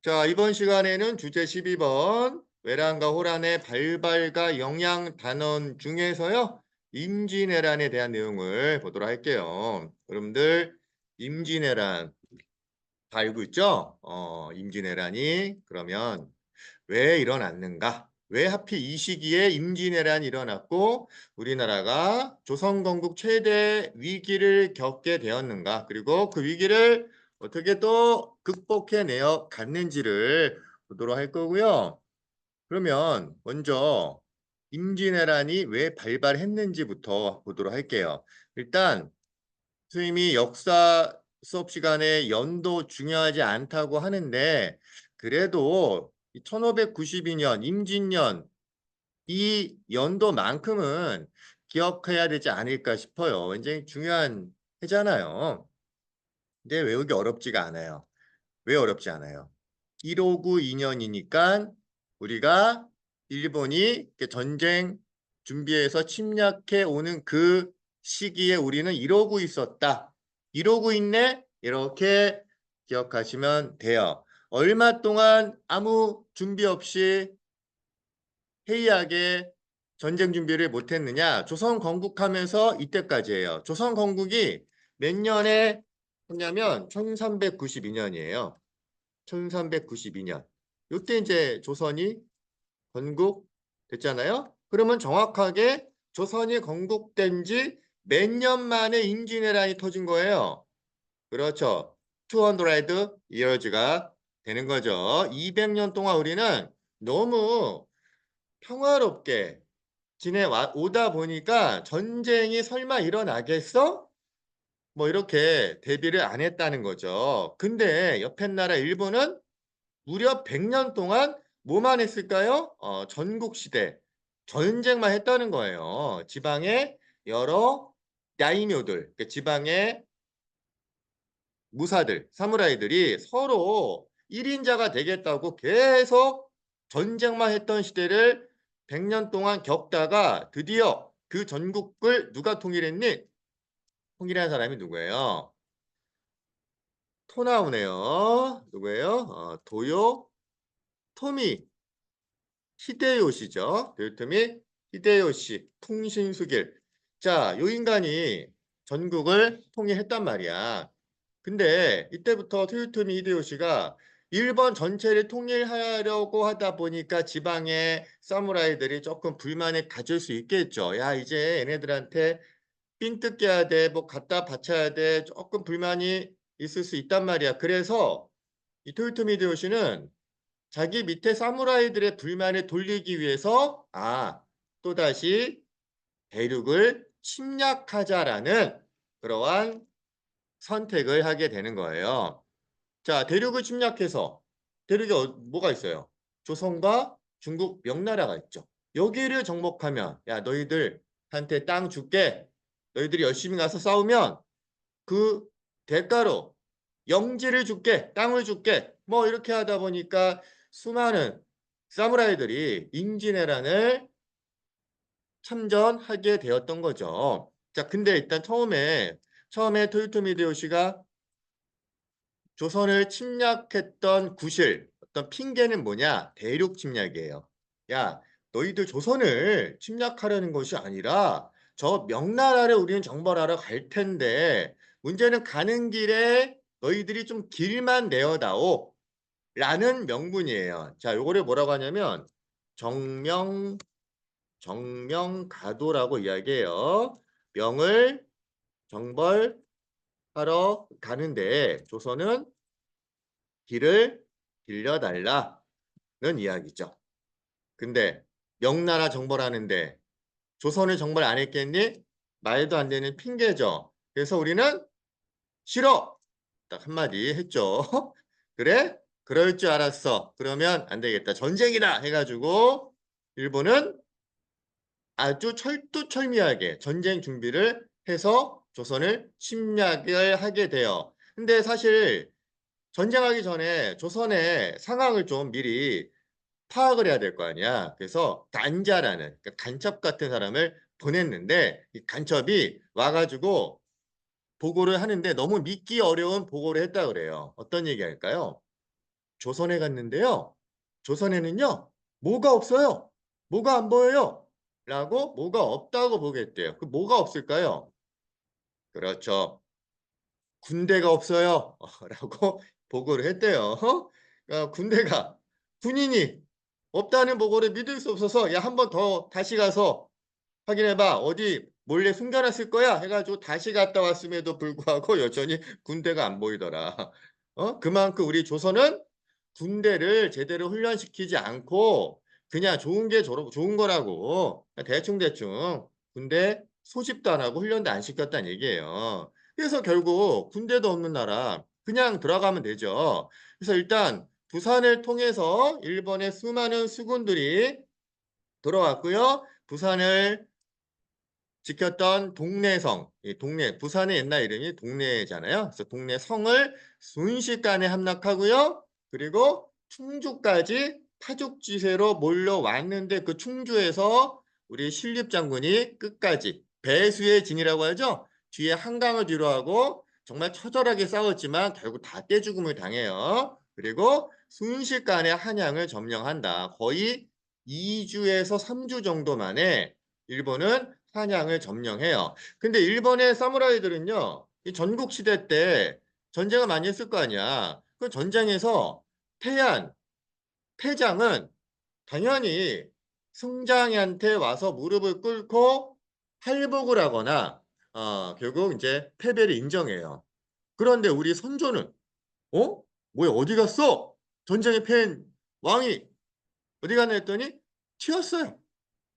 자, 이번 시간에는 주제 12번 외란과 호란의 발발과 영향 단원 중에서요. 임진왜란에 대한 내용을 보도록 할게요. 여러분들 임진왜란 다 알고 있죠? 임진왜란이 그러면 왜 일어났는가? 왜 하필 이 시기에 임진왜란이 일어났고 우리나라가 조선 건국 최대 위기를 겪게 되었는가? 그리고 그 위기를 어떻게 또 극복해내어 갔는지를 보도록 할 거고요. 그러면 먼저 임진왜란이 왜 발발했는지부터 보도록 할게요. 일단 선생님이 역사 수업 시간에 연도 중요하지 않다고 하는데 그래도 1592년 임진년 이 연도만큼은 기억해야 되지 않을까 싶어요. 굉장히 중요한 해잖아요. 근데 외우기 어렵지가 않아요. 왜 어렵지 않아요? 1592년이니까 우리가 일본이 전쟁 준비해서 침략해 오는 그 시기에 우리는 이러고 있었다. 이러고 있네? 이렇게 기억하시면 돼요. 얼마 동안 아무 준비 없이 해이하게 전쟁 준비를 못했느냐? 조선 건국하면서 이때까지예요. 조선 건국이 몇 년에 했냐면 1392년이에요. 1392년. 이때 이제 조선이 건국됐잖아요. 그러면 정확하게 조선이 건국된 지 몇 년 만에 임진왜란이 터진 거예요. 그렇죠. 200 years가 되는 거죠. 200년 동안 우리는 너무 평화롭게 지내오다 보니까 전쟁이 설마 일어나겠어? 뭐 이렇게 대비를 안 했다는 거죠. 근데 옆에 나라 일본은 무려 100년 동안 뭐만 했을까요? 전국시대 전쟁만 했다는 거예요. 지방의 여러 다이묘들, 그러니까 지방의 무사들, 사무라이들이 서로 1인자가 되겠다고 계속 전쟁만 했던 시대를 100년 동안 겪다가 드디어 그 전국을 누가 통일했니? 통일한 사람이 누구예요? 토 나오네요. 누구예요? 도요 토미 히데요시죠. 도요토미 히데요시 통신수길. 자, 요 인간이 전국을 통일했단 말이야. 근데 이때부터 토요토미 히데요시가 일본 전체를 통일하려고 하다 보니까 지방의 사무라이들이 조금 불만을 가질 수 있겠죠. 야, 이제 얘네들한테 삥 뜯겨야 돼, 뭐 갖다 바쳐야 돼, 조금 불만이 있을 수 있단 말이야. 그래서 이 토요토미 히데요시는 자기 밑에 사무라이들의 불만을 돌리기 위해서 또다시 대륙을 침략하자라는 그러한 선택을 하게 되는 거예요. 자, 대륙을 침략해서 대륙에 뭐가 있어요? 조선과 중국 명나라가 있죠. 여기를 정복하면 야, 너희들한테 땅 줄게. 너희들이 열심히 가서 싸우면 그 대가로 영지를 줄게, 땅을 줄게. 뭐 이렇게 하다 보니까 수많은 사무라이들이 임진왜란을 참전하게 되었던 거죠. 자, 근데 일단 처음에 토요토미 히데요시가 조선을 침략했던 구실, 어떤 핑계는 뭐냐? 대륙 침략이에요. 야, 너희들 조선을 침략하려는 것이 아니라 저 명나라를 우리는 정벌하러 갈 텐데 문제는 가는 길에 너희들이 좀 길만 내어다오 라는 명분이에요. 자, 요거를 뭐라고 하냐면 정명가도라고 이야기해요. 명을 정벌하러 가는데 조선은 길을 빌려달라는 이야기죠. 근데 명나라 정벌하는데 조선을 정벌 안 했겠니? 말도 안 되는 핑계죠. 그래서 우리는 싫어. 딱 한마디 했죠. 그래? 그럴 줄 알았어. 그러면 안 되겠다. 전쟁이다 해가지고 일본은 아주 철두철미하게 전쟁 준비를 해서 조선을 침략을 하게 돼요. 근데 사실 전쟁하기 전에 조선의 상황을 좀 미리 파악을 해야 될 거 아니야. 그래서 단자라는 그러니까 간첩 같은 사람을 보냈는데 이 간첩이 와가지고 보고를 하는데 너무 믿기 어려운 보고를 했다 그래요. 어떤 얘기 할까요? 조선에 갔는데요. 조선에는요. 뭐가 없어요? 뭐가 안 보여요? 라고 뭐가 없다고 보겠대요. 그 뭐가 없을까요? 그렇죠. 군대가 없어요. 라고 보고를 했대요. 군대가 군인이 없다는 보고를 믿을 수 없어서 야, 한 번 더 다시 가서 확인해 봐. 어디 몰래 숨겨놨을 거야. 해가지고 다시 갔다 왔음에도 불구하고 여전히 군대가 안 보이더라. 그만큼 우리 조선은 군대를 제대로 훈련시키지 않고 그냥 좋은 거라고 대충대충 군대 소집도 안 하고 훈련도 안 시켰다는 얘기예요. 그래서 결국 군대도 없는 나라 그냥 들어가면 되죠. 그래서 일단 부산을 통해서 일본의 수많은 수군들이 들어왔고요. 부산을 지켰던 동래성, 이 부산의 옛날 이름이 동래잖아요. 그래서 동래성을 순식간에 함락하고요. 그리고 충주까지 파죽지세로 몰려왔는데 그 충주에서 우리 신립장군이 끝까지 배수의 진이라고 하죠. 뒤에 한강을 뒤로하고 정말 처절하게 싸웠지만 결국 다 떼죽음을 당해요. 그리고 순식간에 한양을 점령한다. 거의 2주에서 3주 정도 만에 일본은 한양을 점령해요. 근데 일본의 사무라이들은요, 이 전국 시대 때 전쟁을 많이 했을 거 아니야. 그 전쟁에서 패장은 당연히 승장한테 와서 무릎을 꿇고 할복을 하거나 결국 이제 패배를 인정해요. 그런데 우리 선조는 뭐야 어디 갔어? 전쟁에 패한 왕이 어디 갔나 했더니 튀었어요.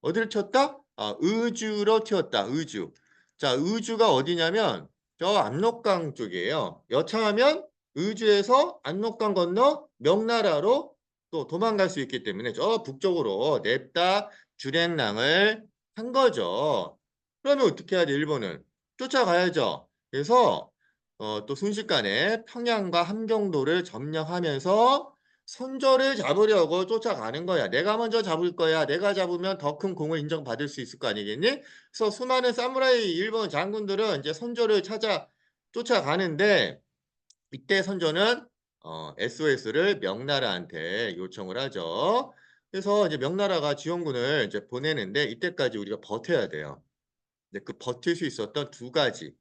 어디를 튀었다? 의주로 튀었다. 의주. 자, 의주가 어디냐면 저 압록강 쪽이에요. 여차하면 의주에서 압록강 건너 명나라로 또 도망갈 수 있기 때문에 저 북쪽으로 냅다 주랭랑을 한 거죠. 그러면 어떻게 해야 돼, 일본은? 쫓아가야죠. 그래서 또 순식간에 평양과 함경도를 점령하면서 선조를 잡으려고 쫓아가는 거야. 내가 먼저 잡을 거야. 내가 잡으면 더 큰 공을 인정받을 수 있을 거 아니겠니? 그래서 수많은 사무라이 일본 장군들은 이제 선조를 찾아 쫓아가는데 이때 선조는 SOS를 명나라한테 요청을 하죠. 그래서 이제 명나라가 지원군을 이제 보내는데 이때까지 우리가 버텨야 돼요. 근데 그 버틸 수 있었던 두 가지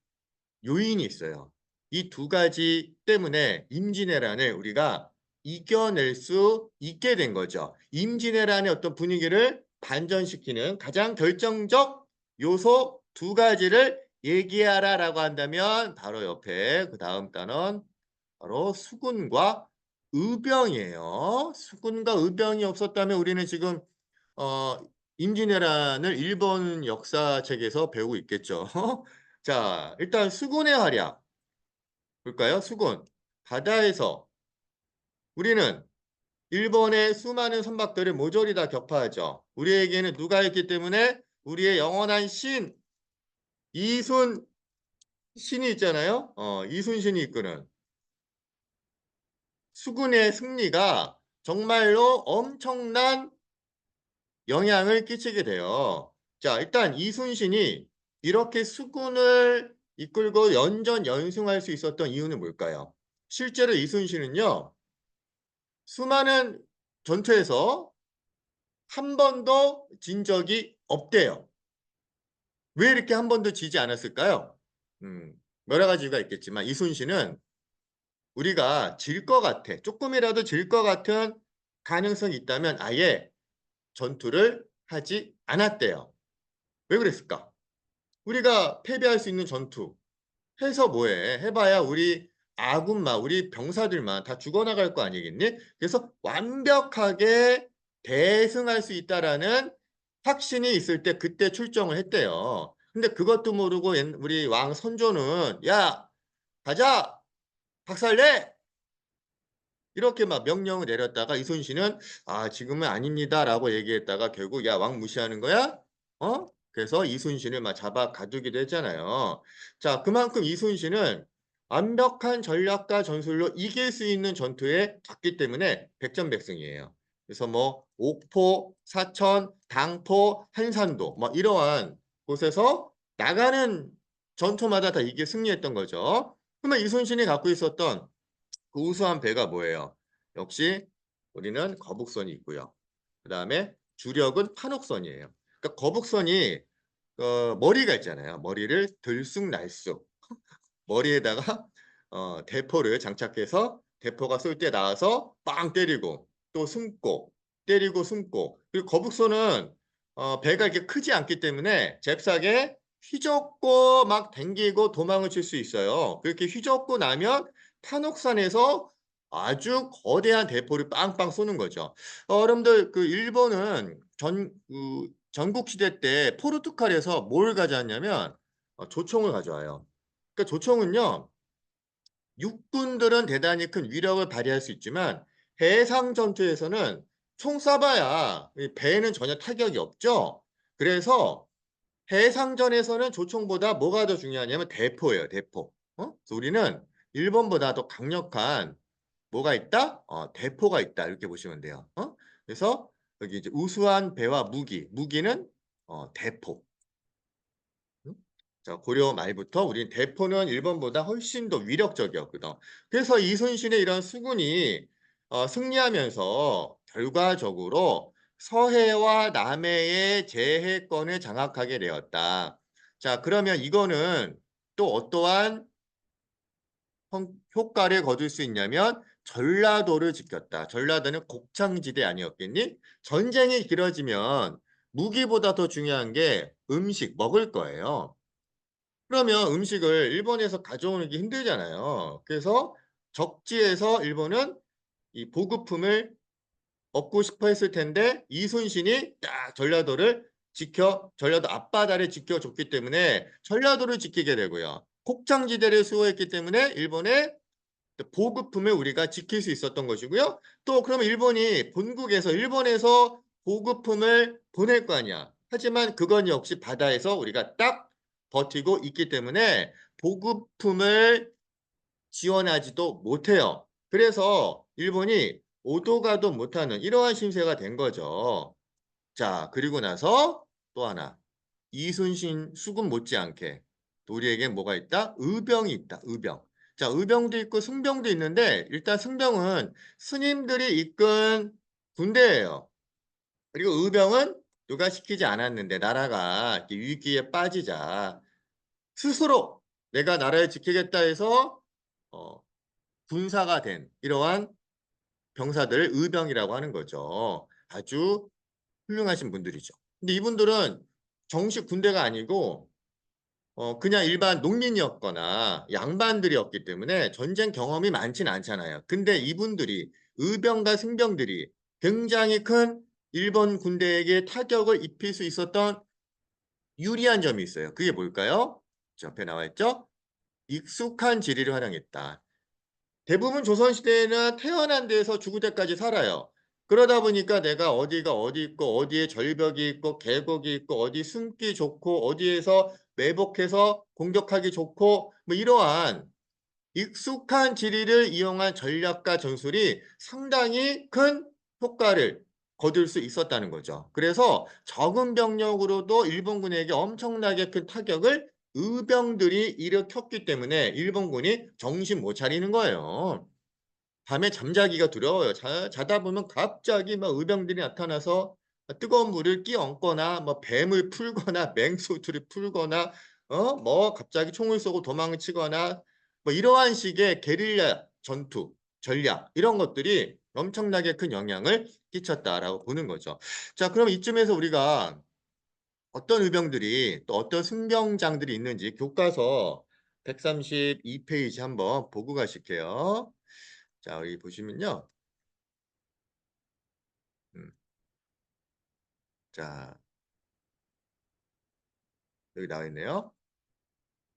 요인이 있어요. 이 두 가지 때문에 임진왜란을 우리가 이겨낼 수 있게 된 거죠. 임진왜란의 어떤 분위기를 반전시키는 가장 결정적 요소 두 가지를 얘기하라라고 한다면 바로 옆에 그 다음 단원 바로 수군과 의병이에요. 수군과 의병이 없었다면 우리는 지금 어, 임진왜란을 일본 역사책에서 배우고 있겠죠. 자, 일단 수군의 활약 볼까요? 수군. 바다에서 우리는 일본의 수많은 선박들을 모조리 다 격파하죠. 우리에게는 누가 있기 때문에 우리의 영원한 신 이순 신이 있잖아요. 이순신이 이끄는 수군의 승리가 정말로 엄청난 영향을 끼치게 돼요. 자, 일단 이순신이 이렇게 수군을 이끌고 연전연승할 수 있었던 이유는 뭘까요? 실제로 이순신은요, 수많은 전투에서 한 번도 진 적이 없대요. 왜 이렇게 한 번도 지지 않았을까요? 여러 가지 이유가 있겠지만 이순신은 우리가 질 것 같아, 조금이라도 질 것 같은 가능성이 있다면 아예 전투를 하지 않았대요. 왜 그랬을까? 우리가 패배할 수 있는 전투 해서 뭐해? 해봐야 우리 아군만, 우리 병사들만 다 죽어나갈 거 아니겠니? 그래서 완벽하게 대승할 수 있다라는 확신이 있을 때 그때 출정을 했대요. 근데 그것도 모르고 우리 왕 선조는 야, 가자! 박살내! 이렇게 막 명령을 내렸다가 이순신은 지금은 아닙니다라고 얘기했다가 결국 야, 왕 무시하는 거야? 그래서 이순신을 막 잡아 가두기도 했잖아요. 자, 그만큼 이순신은 완벽한 전략과 전술로 이길 수 있는 전투에 갔기 때문에 백전백승이에요. 그래서 뭐 옥포, 사천, 당포, 한산도 뭐 이러한 곳에서 나가는 전투마다 다 이게 승리했던 거죠. 그러면 이순신이 갖고 있었던 그 우수한 배가 뭐예요? 역시 우리는 거북선이 있고요. 그 다음에 주력은 판옥선이에요. 그러니까 거북선이 머리가 있잖아요. 머리를 들쑥날쑥 머리에다가 대포를 장착해서 대포가 쏠 때 나와서 빵 때리고 또 숨고 때리고 숨고 그리고 거북선은 배가 이렇게 크지 않기 때문에 잽싸게 휘젓고 막 당기고 도망을 칠 수 있어요. 그렇게 휘젓고 나면 탄옥산에서 아주 거대한 대포를 빵빵 쏘는 거죠. 여러분들 그 일본은 전국시대 때 포르투갈에서 뭘 가져왔냐면 조총을 가져와요. 그러니까 조총은요. 육군들은 대단히 큰 위력을 발휘할 수 있지만 해상 전투에서는 총 쏴봐야 이 배에는 전혀 타격이 없죠. 그래서 해상전에서는 조총보다 뭐가 더 중요하냐면 대포예요. 대포. 그래서 우리는 일본보다 더 강력한 뭐가 있다? 대포가 있다. 이렇게 보시면 돼요. 그래서 여기 이제 우수한 배와 무기는 대포. 음? 자, 고려 말부터 우리 대포는 일본보다 훨씬 더 위력적이었거든. 그래서 이순신의 이런 수군이 승리하면서 결과적으로 서해와 남해의 제해권을 장악하게 되었다. 자, 그러면 이거는 또 어떠한 효과를 거둘 수 있냐면 전라도를 지켰다. 전라도는 곡창지대 아니었겠니? 전쟁이 길어지면 무기보다 더 중요한 게 음식, 먹을 거예요. 그러면 음식을 일본에서 가져오는 게 힘들잖아요. 그래서 적지에서 일본은 이 보급품을 얻고 싶어 했을 텐데 이순신이 딱 전라도 앞바다를 지켜줬기 때문에 전라도를 지키게 되고요. 곡창지대를 수호했기 때문에 일본의 보급품을 우리가 지킬 수 있었던 것이고요. 또 그러면 일본에서 보급품을 보낼 거 아니야. 하지만 그건 역시 바다에서 우리가 딱 버티고 있기 때문에 보급품을 지원하지도 못해요. 그래서 일본이 오도 가도 못하는 이러한 신세가 된 거죠. 자, 그리고 나서 또 하나. 이순신 수군 못지않게 또 우리에겐 뭐가 있다? 의병이 있다. 의병. 자, 의병도 있고 승병도 있는데 일단 승병은 스님들이 이끈 군대예요. 그리고 의병은 누가 시키지 않았는데 나라가 이렇게 위기에 빠지자 스스로 내가 나라를 지키겠다 해서 어, 군사가 된 이러한 병사들을 의병이라고 하는 거죠. 아주 훌륭하신 분들이죠. 근데 이분들은 정식 군대가 아니고 그냥 일반 농민이었거나 양반들이었기 때문에 전쟁 경험이 많지는 않잖아요. 근데 이분들이 의병과 승병들이 굉장히 큰 일본 군대에게 타격을 입힐 수 있었던 유리한 점이 있어요. 그게 뭘까요? 저 옆에 나와 있죠? 익숙한 지리를 활용했다. 대부분 조선시대에는 태어난 데에서 죽을 때까지 살아요. 그러다 보니까 내가 어디가 어디 있고 어디에 절벽이 있고 계곡이 있고 어디 숨기 좋고 어디에서 매복해서 공격하기 좋고 뭐 이러한 익숙한 지리를 이용한 전략과 전술이 상당히 큰 효과를 거둘 수 있었다는 거죠. 그래서 적은 병력으로도 일본군에게 엄청나게 큰 타격을 의병들이 일으켰기 때문에 일본군이 정신 못 차리는 거예요. 밤에 잠자기가 두려워요. 자다 보면 갑자기 막 의병들이 나타나서 뜨거운 물을 끼얹거나 뭐 뱀을 풀거나 맹수들을 풀거나 뭐 갑자기 총을 쏘고 도망을 치거나 뭐 이러한 식의 게릴라 전투 전략 이런 것들이 엄청나게 큰 영향을 끼쳤다라고 보는 거죠. 자, 그럼 이쯤에서 우리가 어떤 의병들이 또 어떤 승병장들이 있는지 교과서 132페이지 한번 보고 가실게요. 자, 여기 보시면요. 음, 자, 여기 나와 있네요.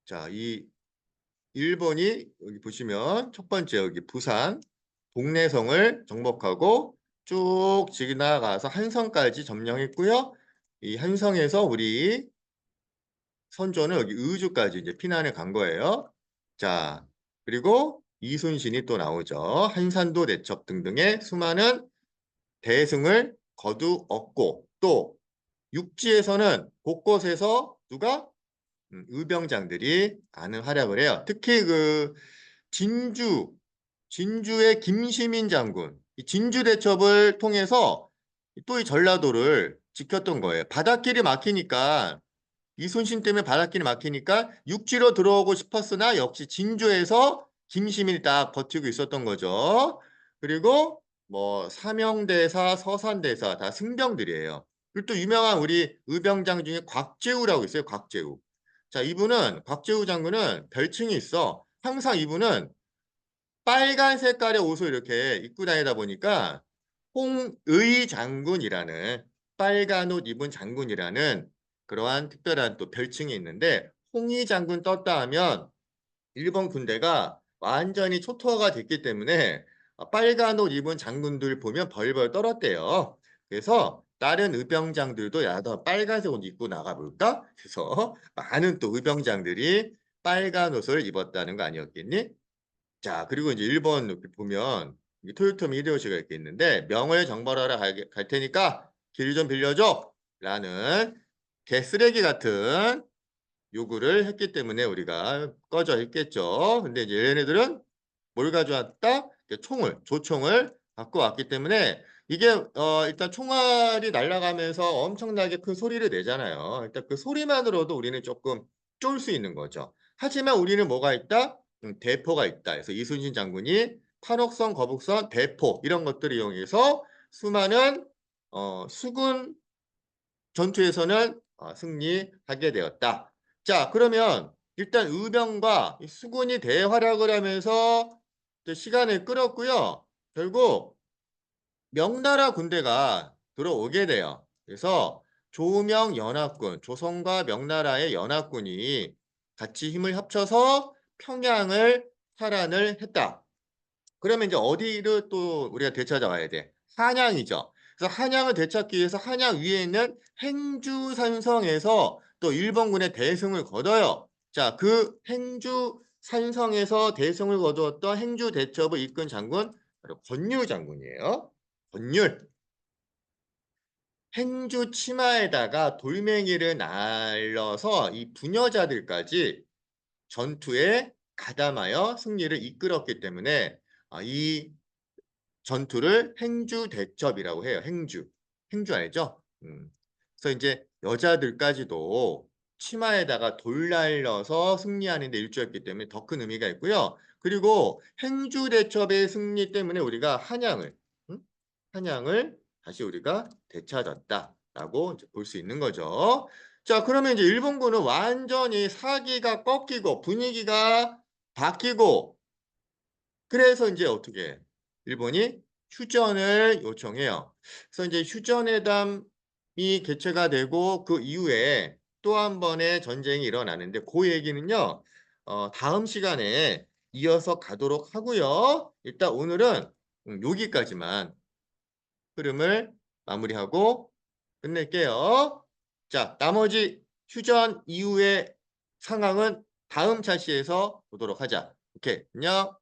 자, 이 일본이 여기 보시면 첫 번째 여기 부산 동래성을 정복하고 쭉 지나가서 한성까지 점령했고요. 이 한성에서 우리 선조는 여기 의주까지 이제 피난을 간 거예요. 자, 그리고 이순신이 또 나오죠. 한산도 대첩 등등의 수많은 대승을 거두었고 또 육지에서는 곳곳에서 누가 의병장들이 많은 활약을 해요. 특히 그 진주의 김시민 장군 이 진주 대첩을 통해서 또 이 전라도를 지켰던 거예요. 바닷길이 막히니까 이순신 때문에 바닷길이 막히니까 육지로 들어오고 싶었으나 역시 진주에서 김시민이 딱 버티고 있었던 거죠. 그리고 뭐 사명대사, 서산대사 다 승병들이에요. 그리고 또 유명한 우리 의병장 중에 곽재우라고 있어요. 곽재우. 자, 이분은 곽재우 장군은 별칭이 있어. 항상 이분은 빨간 색깔의 옷을 이렇게 입고 다니다 보니까 홍의 장군이라는 빨간 옷 입은 장군이라는 그러한 특별한 또 별칭이 있는데 홍의 장군 떴다 하면 일본 군대가 완전히 초토화가 됐기 때문에 빨간 옷 입은 장군들 보면 벌벌 떨었대요. 그래서 다른 의병장들도 야, 너 빨간색 옷 입고 나가볼까? 그래서 많은 또 의병장들이 빨간 옷을 입었다는 거 아니었겠니? 자, 그리고 이제 1번 이렇게 보면 토요토미 히데요시가 이렇게 있는데 명을 정벌하러 갈 테니까 길 좀 빌려줘 라는 개쓰레기 같은 요구를 했기 때문에 우리가 꺼져 있겠죠. 근데 이제 얘네들은 뭘 가져왔다? 총을, 조총을 갖고 왔기 때문에 이게 일단 총알이 날아가면서 엄청나게 큰 소리를 내잖아요. 일단 그 소리만으로도 우리는 조금 쫄 수 있는 거죠. 하지만 우리는 뭐가 있다? 대포가 있다. 그래서 이순신 장군이 판옥선, 거북선, 대포 이런 것들을 이용해서 수많은 수군 전투에서는 승리하게 되었다. 자, 그러면 일단 의병과 수군이 대활약을 하면서 시간을 끌었고요. 결국 명나라 군대가 들어오게 돼요. 그래서 조명 연합군, 조선과 명나라의 연합군이 같이 힘을 합쳐서 평양을 탈환을 했다. 그러면 이제 어디를 또 우리가 되찾아와야 돼? 한양이죠. 그래서 한양을 되찾기 위해서 한양 위에 있는 행주산성에서 또 일본군의 대승을 거둬요. 자, 그 행주산성에서 대승을 거두었던 행주대첩을 이끈 장군 바로 권율 장군이에요. 권율. 행주 치마에다가 돌멩이를 날려서 이 부녀자들까지 전투에 가담하여 승리를 이끌었기 때문에 이 전투를 행주대첩이라고 해요. 행주. 행주 알죠? 그래서 이제 여자들까지도 치마에다가 돌 날려서 승리하는 데 일조했기 때문에 더 큰 의미가 있고요. 그리고 행주대첩의 승리 때문에 우리가 한양을 다시 우리가 되찾았다라고 볼 수 있는 거죠. 자, 그러면 이제 일본군은 완전히 사기가 꺾이고 분위기가 바뀌고 그래서 이제 어떻게 해? 일본이 휴전을 요청해요. 그래서 이제 휴전회담이 개최가 되고 그 이후에 또 한 번의 전쟁이 일어나는데 그 얘기는요. 다음 시간에 이어서 가도록 하고요. 일단 오늘은 여기까지만 흐름을 마무리하고 끝낼게요. 자, 나머지 휴전 이후의 상황은 다음 차시에서 보도록 하자. 오케이, 안녕.